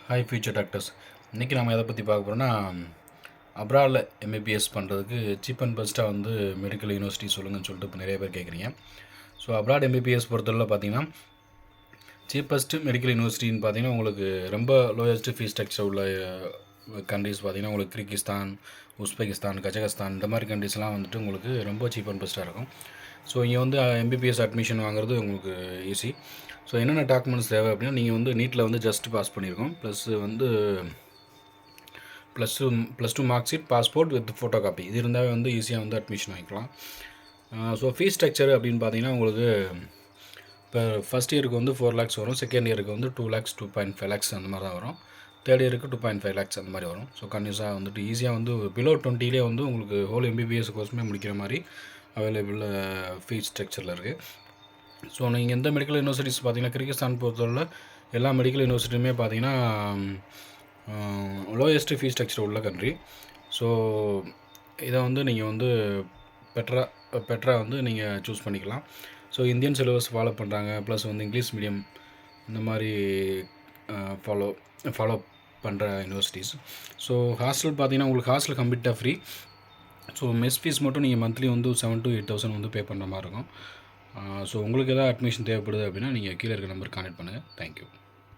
Hi future doctors. இன்றைக்கி நம்ம எதை பற்றி பார்க்க போகிறோம்னா, அப்ராடில் எம்பிபிஎஸ் பண்ணுறதுக்கு சீப் அண்ட் பெஸ்ட்டாக வந்து மெடிக்கல் யூனிவர்சிட்டி சொல்லுங்கன்னு சொல்லிட்டு இப்போ நிறைய பேர் கேட்குறீங்க. ஸோ அப்ராட் எம்பிபிஎஸ் பொறுத்தவரை பார்த்தீங்கன்னா, சீப்பஸ்ட்டு மெடிக்கல் யூனிவர்சிட்டின்னு பார்த்தீங்கன்னா உங்களுக்கு ரொம்ப லோயஸ்ட்டு ஃபீஸ் ஸ்ட்ரக்சர் உள்ள கண்ட்ரிஸ் பார்த்தீங்கன்னா உங்களுக்கு கிர்கிஸ்தான், உஸ்பெகிஸ்தான், கஜகஸ்தான் இந்த மாதிரி கண்ட்ரிஸ்லாம் வந்துட்டு உங்களுக்கு ரொம்ப சீப் அண்ட் பெஸ்ட்டாக இருக்கும். ஸோ இங்கே வந்து எம்பிபிஎஸ் அட்மிஷன் வாங்குறது உங்களுக்கு ஈஸி. ஸோ என்னென்ன டாக்குமெண்ட்ஸ் தேவை அப்படின்னா, நீங்கள் வந்து நீட்டில் வந்து ஜஸ்ட் பாஸ் பண்ணியிருக்கோம், ப்ளஸ் வந்து plus two mark sheet, passport with photo copy இது இருந்தால் வந்து ஈஸியாக வந்து அட்மிஷன் வாங்கிக்கலாம். ஸோ ஃபீஸ் ஸ்ட்ரக்சர் அப்படின்னு பார்த்தீங்கன்னா உங்களுக்கு இப்போ ஃபஸ்ட் இயருக்கு வந்து 4 lakhs வரும், செகண்ட் இயருக்கு வந்து 2 lakhs 2.5 lakhs அந்த மாதிரி தான் வரும், தேர்ட் இயருக்கு 2.5 lakhs அந்த மாதிரி வரும். ஸோ கன்யூஸாக வந்துட்டு ஈஸியாக வந்து பிலோ 20 வந்து உங்களுக்கு ஹோல் எம்பிபிஎஸ் கோர்ஸுமே முடிக்கிற மாதிரி அவைலபிள் ஃபீஸ் ஸ்ட்ரக்சரில் இருக்குது. ஸோ நீங்கள் எந்த மெடிக்கல் யூனிவர்சிட்டிஸ் பார்த்தீங்கன்னா, கிர்கிஸ்தான் பொறுத்தவரை எல்லா மெடிக்கல் யூனிவர்சிட்டியுமே பார்த்தீங்கன்னா லோயஸ்ட்டு ஃபீஸ் ஸ்ட்ரக்சர் உள்ள கண்ட்ரி. ஸோ இதை வந்து நீங்கள் வந்து பெட்டராக வந்து நீங்கள் சூஸ் பண்ணிக்கலாம். ஸோ இந்தியன் சிலபஸ் ஃபாலோ பண்ணுறாங்க, ப்ளஸ் வந்து இங்கிலீஷ் மீடியம் இந்த மாதிரி ஃபாலோ பண்ணுற யூனிவர்சிட்டிஸ். ஸோ ஹாஸ்டல் பார்த்தீங்கன்னா உங்களுக்கு ஹாஸ்டல் கம்ப்ளீட்டாக ஃப்ரீ. ஸோ மெஸ் ஃபீஸ் மட்டும் நீங்கள் மந்த்லி வந்து 7,000 to 8,000 வந்து பே பண்ணுற மாதிரி இருக்கும். ஸோ உங்களுக்கு எதாவது அட்மிஷன் தேவைப்படுது அப்படின்னா நீங்கள் கீழே இருக்க நம்பருக்கு கான்டெக்ட் பண்ணுங்கள். தேங்க்யூ.